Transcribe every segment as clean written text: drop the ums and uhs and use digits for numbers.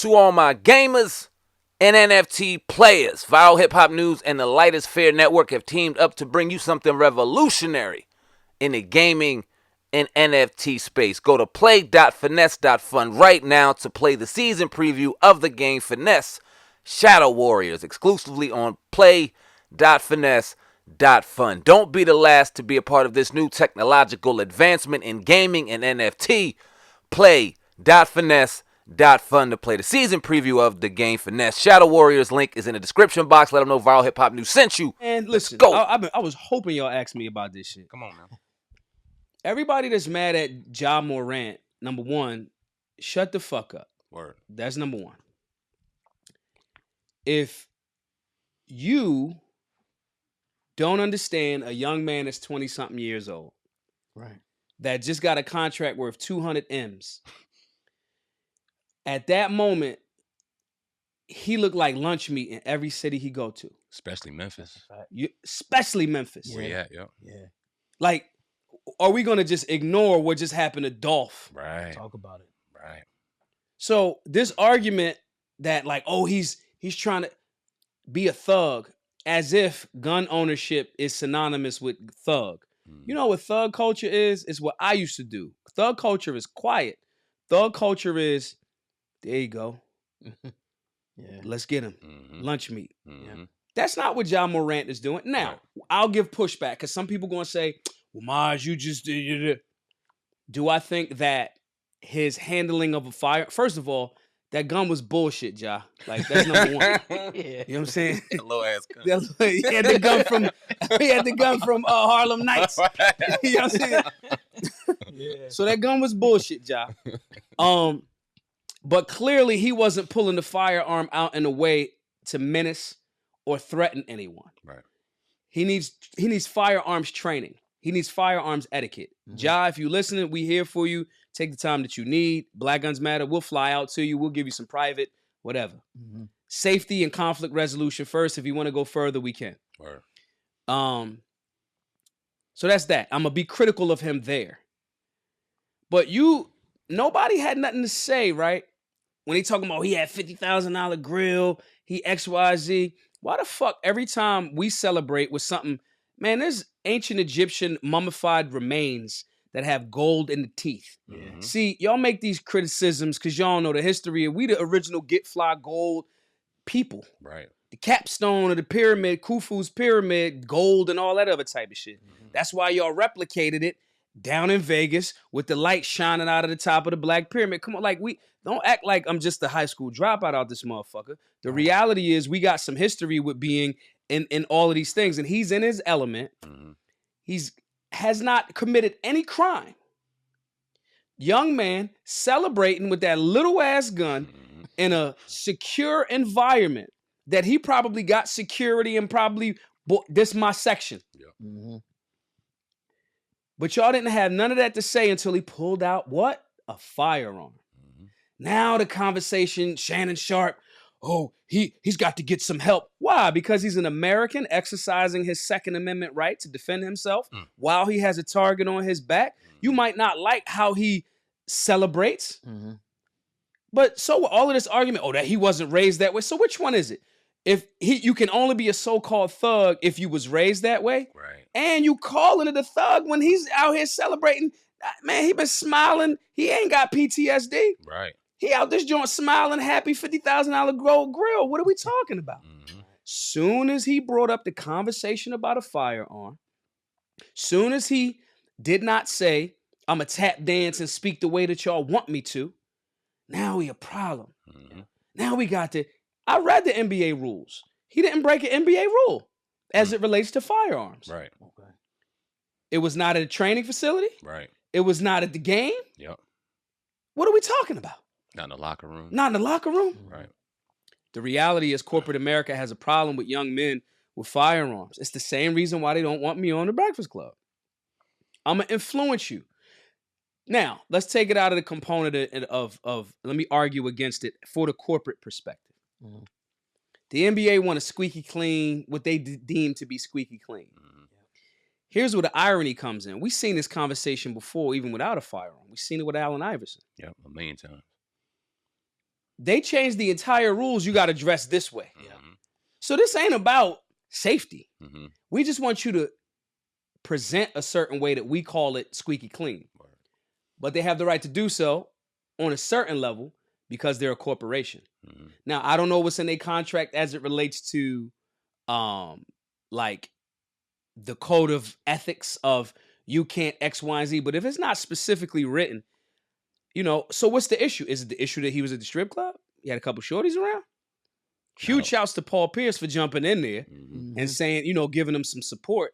To all my gamers and NFT players, Viral Hip Hop News and the Lightest Fair Network have teamed up to bring you something revolutionary in the gaming and NFT space. Go to play.finesse.fun right now to play the season preview of the game Finesse Shadow Warriors exclusively on play.finesse.fun. Don't be the last to be a part of this new technological advancement in gaming and NFT. Play.finesse.fun to play the season preview of the game Finesse Shadow Warriors. Link is in the description box. Let them know Viral Hip Hop News sent you. And listen, go. I was hoping y'all asked me about this shit. Come on, man. Everybody that's mad at Ja Morant, number one, shut the fuck up. Word. That's number one. If you don't understand a young man that's 20-something years old, right, that just got a contract worth 200 M's, at that moment, he looked like lunch meat in every city he go to. Especially Memphis. Especially Memphis. Where you at, yo? Yeah. Like, are we going to just ignore what just happened to Dolph? Right. Talk about it. Right. So this argument that like, oh, he's trying to be a thug, as if gun ownership is synonymous with thug. You know what thug culture is? It's what I used to do. Thug culture is quiet. Thug culture is, there you go. Yeah. Let's get him. Lunch meat. Mm-hmm. That's not what Ja Morant is doing. Now, I'll give pushback because some people going to say, well, Maj, you just did. Do I think that his handling of a fire, first of all, that gun was bullshit, Ja. Like, that's number one. Yeah. You know what I'm saying? Low ass gun. He had the gun from Harlem Nights. You know what I'm saying? Yeah. So that gun was bullshit, Ja. But clearly he wasn't pulling the firearm out in a way to menace or threaten anyone. Right. He needs firearms training. He needs firearms etiquette. Ja, if you listening, we here for you. Take the time that you need. Black Guns Matter. We'll fly out to you. We'll give you some private, whatever. Safety and conflict resolution first. If you want to go further, we can. Word. So that's that. I'm gonna be critical of him there. But nobody had nothing to say, right? When he talking about he had $50,000 grill, he XYZ. Why the fuck every time we celebrate with something, man, there's ancient Egyptian mummified remains that have gold in the teeth. Mm-hmm. See, y'all make these criticisms because y'all know the history. We the original get fly gold people. Right. The capstone of the pyramid, Khufu's pyramid, gold and all that other type of shit. That's why y'all replicated it down in Vegas with the light shining out of the top of the Black Pyramid. Come on, like we don't act like I'm just a high school dropout out this motherfucker. The reality is we got some history with being in all of these things, and he's in his element. He's has not committed any crime. Young man celebrating with that little ass gun in a secure environment that he probably got security and probably this my section. But y'all didn't have none of that to say until he pulled out what? A firearm. Now the conversation, Shannon Sharp, oh, he's got to get some help. Why? Because he's an American exercising his Second Amendment right to defend himself while he has a target on his back. You might not like how he celebrates. But so all of this argument, that he wasn't raised that way. So which one is it? If you can only be a so-called thug if you was raised that way, right? And you calling it a thug when he's out here celebrating. Man, he been smiling. He ain't got PTSD. Right. He out this joint smiling, happy, $50,000 gold grill. What are we talking about? Soon as he brought up the conversation about a firearm, soon as he did not say, I'm a tap dance and speak the way that y'all want me to, now we a problem. Now we got to... I read the NBA rules. He didn't break an NBA rule as it relates to firearms. Right. Okay. It was not at a training facility. Right. It was not at the game. Yep. What are we talking about? Not in the locker room. Not in the locker room. Right. The reality is corporate America has a problem with young men with firearms. It's the same reason why they don't want me on the Breakfast Club. I'm going to influence you. Now, let's take it out of the component of let me argue against it for the corporate perspective. The NBA want to squeaky clean what they deem to be squeaky clean. Here's where the irony comes in. We've seen this conversation before, even without a firearm. We've seen it with Allen Iverson. Yeah, a million times. they changed the entire rules. You got to dress this way. Mhm. So this ain't about safety. Mhm. We just want you to present a certain way that we call it squeaky clean. Word. But they have the right to do so on a certain level because they're a corporation. Mhm. Now, I don't know what's in their contract as it relates to like the code of ethics of you can't X, Y, and Z. But if it's not specifically written, so what's the issue? Is it the issue that he was at the strip club? He had a couple shorties around? Huge shouts to Paul Pierce for jumping in there Mhm. and saying, giving him some support.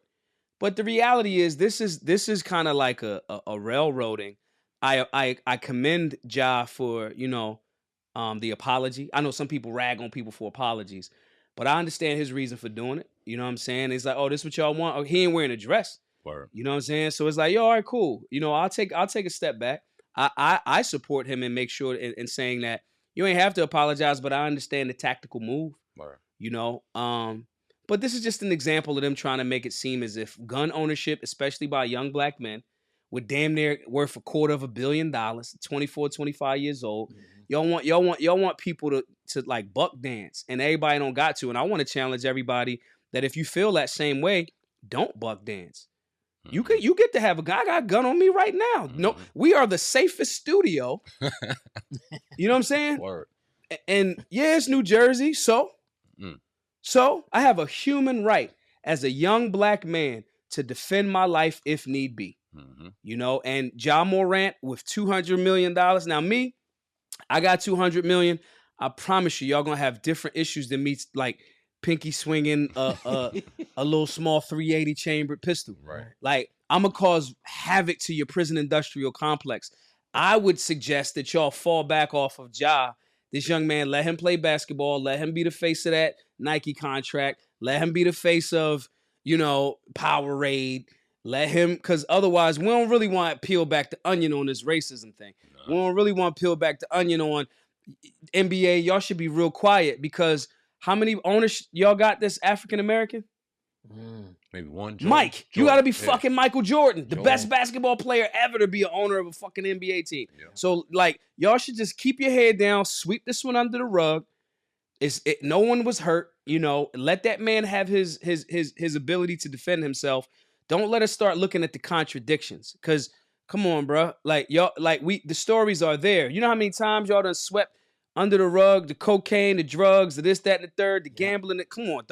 But the reality is this is kind of like a railroading. I commend Ja for, the apology. I know some people rag on people for apologies, but I understand his reason for doing it. You know what I'm saying? It's like, oh, this what y'all want? Oh, he ain't wearing a dress. Word. You know what I'm saying? So it's like, yo, all right, cool. I'll take a step back. I support him and make sure in saying that you ain't have to apologize, but I understand the tactical move. Word. But this is just an example of them trying to make it seem as if gun ownership, especially by young black men, with damn near worth $250 million, 24, 25 years old. Y'all want people to like buck dance, and everybody don't got to. And I want to challenge everybody that if you feel that same way, don't buck dance. You get to have a guy. I got a gun on me right now. No, we are the safest studio. You know what I'm saying? Word. And yeah, it's New Jersey. So I have a human right as a young black man to defend my life if need be. Mhm. And Ja Morant with $200 million. Now me, I got $200 million. I promise you, y'all gonna have different issues than me, like pinky swinging a little small 380 chambered pistol. Right. Like, I'm gonna cause havoc to your prison industrial complex. I would suggest that y'all fall back off of Ja. This young man, let him play basketball. Let him be the face of that Nike contract. Let him be the face of, Powerade. Let him, because otherwise, we don't really want to peel back the onion on this racism thing. No. We don't really want to peel back the onion on NBA. Y'all should be real quiet because how many owners y'all got that's African American? Maybe one. Jordan. Mike, you got to be Yeah. fucking Michael Jordan, the Jordan. best basketball player ever to be an owner of a fucking NBA team. Yeah. So, like, y'all should just keep your head down, sweep this one under the rug. No one was hurt, Let that man have his ability to defend himself. Don't let us start looking at the contradictions. Cause come on, bro. Like y'all, the stories are there. You know how many times y'all done swept under the rug the cocaine, the drugs, the this, that, and the third, the gambling. Come on,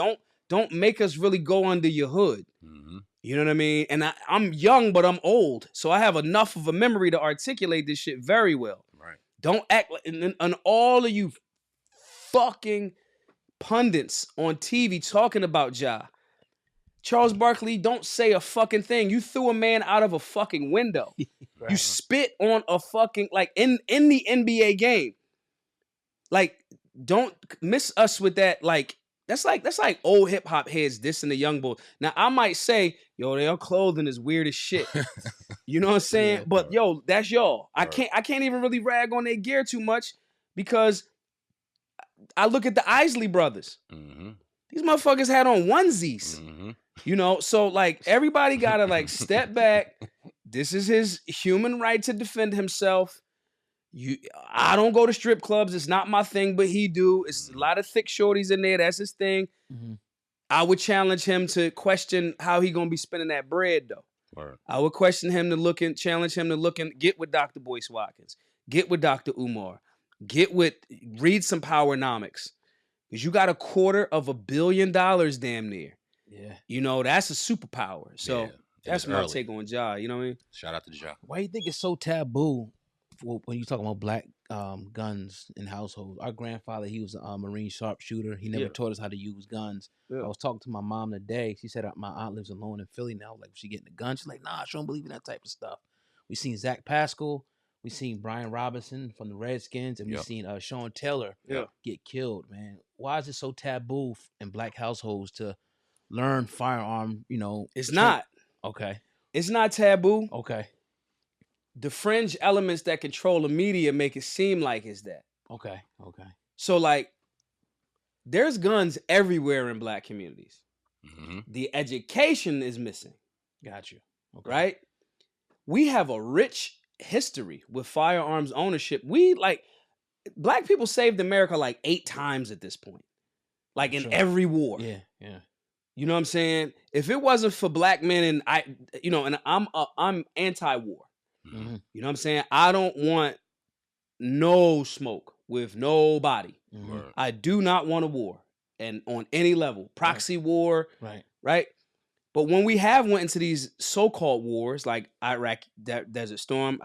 don't make us really go under your hood. Mhm. You know what I mean? And I'm young, but I'm old, so I have enough of a memory to articulate this shit very well. Right. Don't act like and all of you fucking pundits on TV talking about Ja. Charles Barkley, don't say a fucking thing. You threw a man out of a fucking window. Right. You spit on a fucking, like, in the NBA game. Like, don't miss us with that. Like, that's like old hip hop heads dissing the young boys. Now, I might say, yo, their clothing is weird as shit. You know what I'm saying? Yeah, but yo, that's y'all. I Right. can't even really rag on their gear too much because I look at the Isley brothers. Mhm. These motherfuckers had on onesies. Mhm. So like everybody gotta like step back. This is his human right to defend himself. I don't go to strip clubs. It's not my thing, but he do. It's a lot of thick shorties in there. That's his thing. I would challenge him to question how he gonna be spending that bread though. Word. I would challenge him to look and get with Dr. Boyce Watkins, get with Dr. Umar, read some Powernomics. Because you got $250 million damn near. Yeah. That's a superpower. So Yeah. that's It's my early. take on Ja. You know what I mean? Shout out to Ja. Why do you think it's so taboo when you talk about black guns in households? Our grandfather, he was a Marine sharpshooter. He never Yeah. taught us how to use guns. Yeah. I was talking to my mom today. She said my aunt lives alone in Philly now. Like, she getting a gun. She's like, nah, she don't believe in that type of stuff. We seen Zach Pascal. We seen Brian Robinson from the Redskins, and we Yep. seen Sean Taylor get killed. Man, why is it so taboo in black households to learn firearm? It's not. Okay. It's not taboo. Okay. The fringe elements that control the media make it seem like it's that. Okay. Okay. So like, there's guns everywhere in black communities. Mhm. The education is missing, Got you. Okay. right? We have a rich history with firearms ownership. We like black people saved America like 8 times at this point. Like in every war. Yeah. You know what I'm saying? If it wasn't for black men and I'm anti-war. Mm-hmm. You know what I'm saying? I don't want no smoke with nobody. Mm-hmm. I do not want a war, and on any level, proxy war, right? But when we have went into these so-called wars like Iraq, Desert Storm,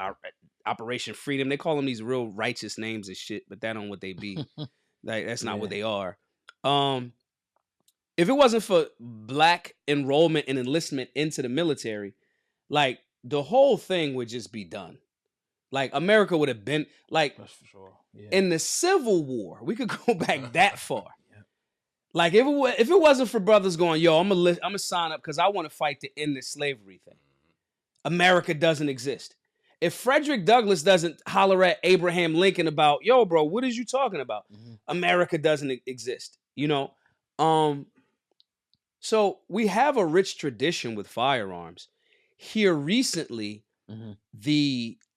Operation Freedom, they call them these real righteous names and shit, but that ain't what they be. Like that's not what they are. If it wasn't for black enrollment and enlistment into the military, like the whole thing would just be done. Like America would have been like That's for sure. Yeah. in the Civil War. We could go back that far. Like if it wasn't for brothers going, yo, I'm gonna sign up because I want to fight to end this slavery thing. America doesn't exist. If Frederick Douglass doesn't holler at Abraham Lincoln about, yo, bro, what is you talking about? America doesn't exist. You know, so we have a rich tradition with firearms. Here recently,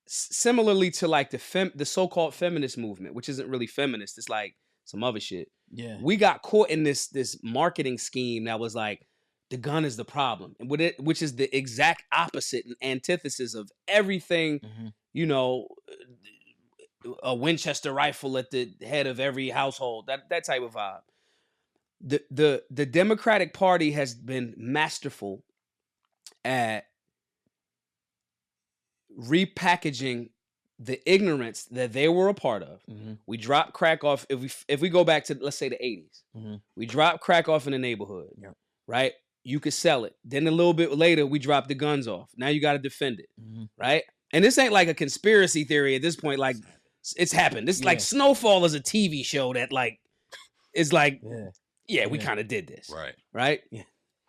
similarly to like the so-called feminist movement, which isn't really feminist, it's like some other shit. Yeah, we got caught in this marketing scheme that was like the gun is the problem, and with it, which is the exact opposite and antithesis of everything. You know, a Winchester rifle at the head of every household, that type of vibe. The Democratic Party has been masterful at repackaging the ignorance that they were a part of. We drop crack off. If we go back to, let's say, the 80s, we drop crack off in the neighborhood, right? You could sell it. Then a little bit later, we drop the guns off. Now you got to defend it, right? And this ain't like a conspiracy theory at this point. Like it's happened. This like Snowfall is a TV show that like is like, we kind of did this, right? Yeah.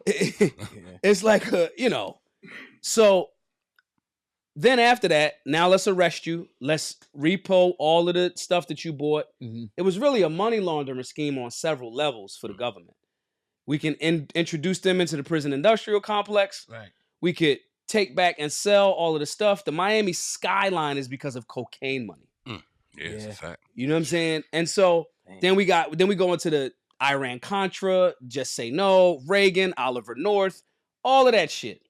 It's like so. Then after that, now let's arrest you. Let's repo all of the stuff that you bought. It was really a money laundering scheme on several levels for the government. We can introduce them into the prison industrial complex. Right. We could take back and sell all of the stuff. The Miami skyline is because of cocaine money. Yeah, it's a fact. You know what I'm saying? And so then we go into the Iran Contra, Just Say No, Reagan, Oliver North, all of that shit.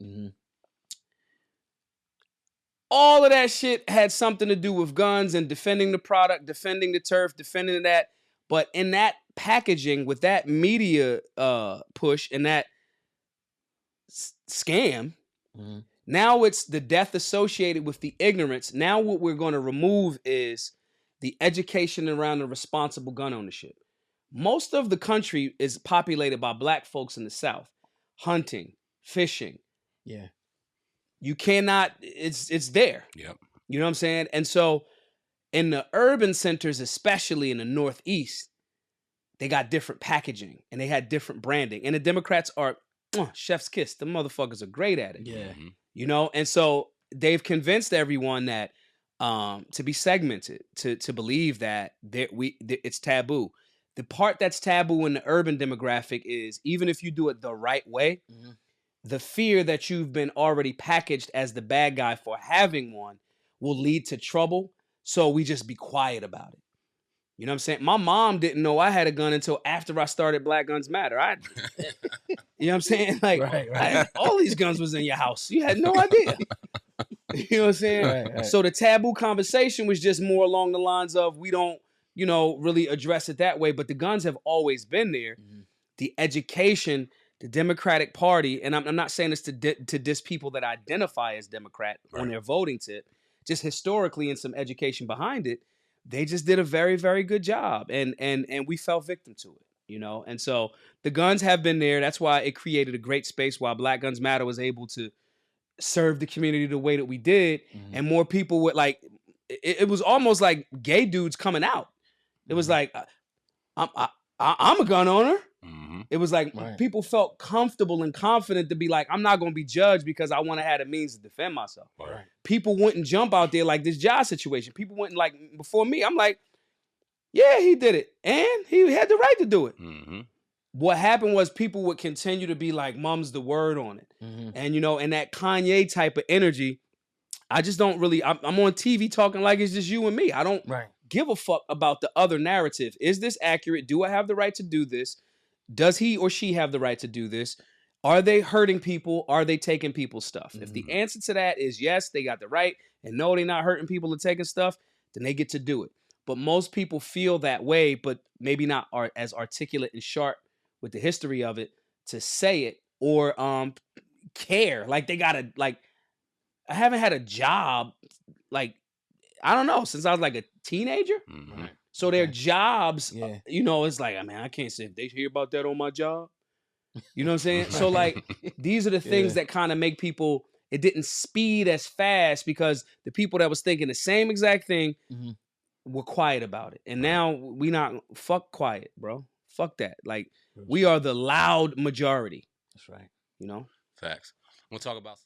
All of that shit had something to do with guns and defending the product, defending the turf, defending that. But in that packaging, with that media push and that scam, now it's the death associated with the ignorance. Now what we're going to remove is the education around the responsible gun ownership. Most of the country is populated by black folks in the South, hunting, fishing. Yeah. You cannot, it's there. Yep. You know what I'm saying? And so in the urban centers, especially in the Northeast, they got different packaging and they had different branding. And the Democrats are chef's kiss. The motherfuckers are great at it. Yeah. You know, and so they've convinced everyone that to be segmented, to believe that it's taboo. The part that's taboo in the urban demographic is even if you do it the right way, the fear that you've been already packaged as the bad guy for having one will lead to trouble. So we just be quiet about it. You know what I'm saying? My mom didn't know I had a gun until after I started Black Guns Matter. You know what I'm saying? Like, all these guns was in your house. You had no idea. You know what I'm saying? Right. So the taboo conversation was just more along the lines of we don't, really address it that way. But the guns have always been there. The education, the Democratic Party, and I'm not saying this to diss people that identify as Democrat on their voting tip, just historically and some education behind it, they just did a very, very good job. And we fell victim to it, And so the guns have been there. That's why it created a great space while Black Guns Matter was able to serve the community the way that we did. And more people would like, it was almost like gay dudes coming out. It was like, I'm a gun owner. It was like people felt comfortable and confident to be like, I'm not going to be judged because I want to have a means to defend myself. People wouldn't jump out there like this Ja situation. People wouldn't like before me. I'm like, yeah, he did it. And he had the right to do it. What happened was people would continue to be like, mum's the word on it. And, and that Kanye type of energy, I just don't really, I'm on TV talking like it's just you and me. I don't give a fuck about the other narrative. Is this accurate? Do I have the right to do this? Does he or she have the right to do this? Are they hurting people? Are they taking people's stuff? If the answer to that is yes, they got the right, and no, they're not hurting people or taking stuff, then they get to do it. But most people feel that way, but maybe not are as articulate and sharp with the history of it to say it or care. Like they gotta, like, I haven't had a job, like, I don't know, since I was like a teenager. Mhm. So their jobs, you know, it's like, I mean, I can't say if they hear about that on my job. You know what I'm saying? So like, these are the things that kind of make people, it didn't speed as fast because the people that was thinking the same exact thing were quiet about it. And now we not, fuck quiet, bro. Fuck that. Like, we are the loud majority. That's right. You know? Facts. We'll talk about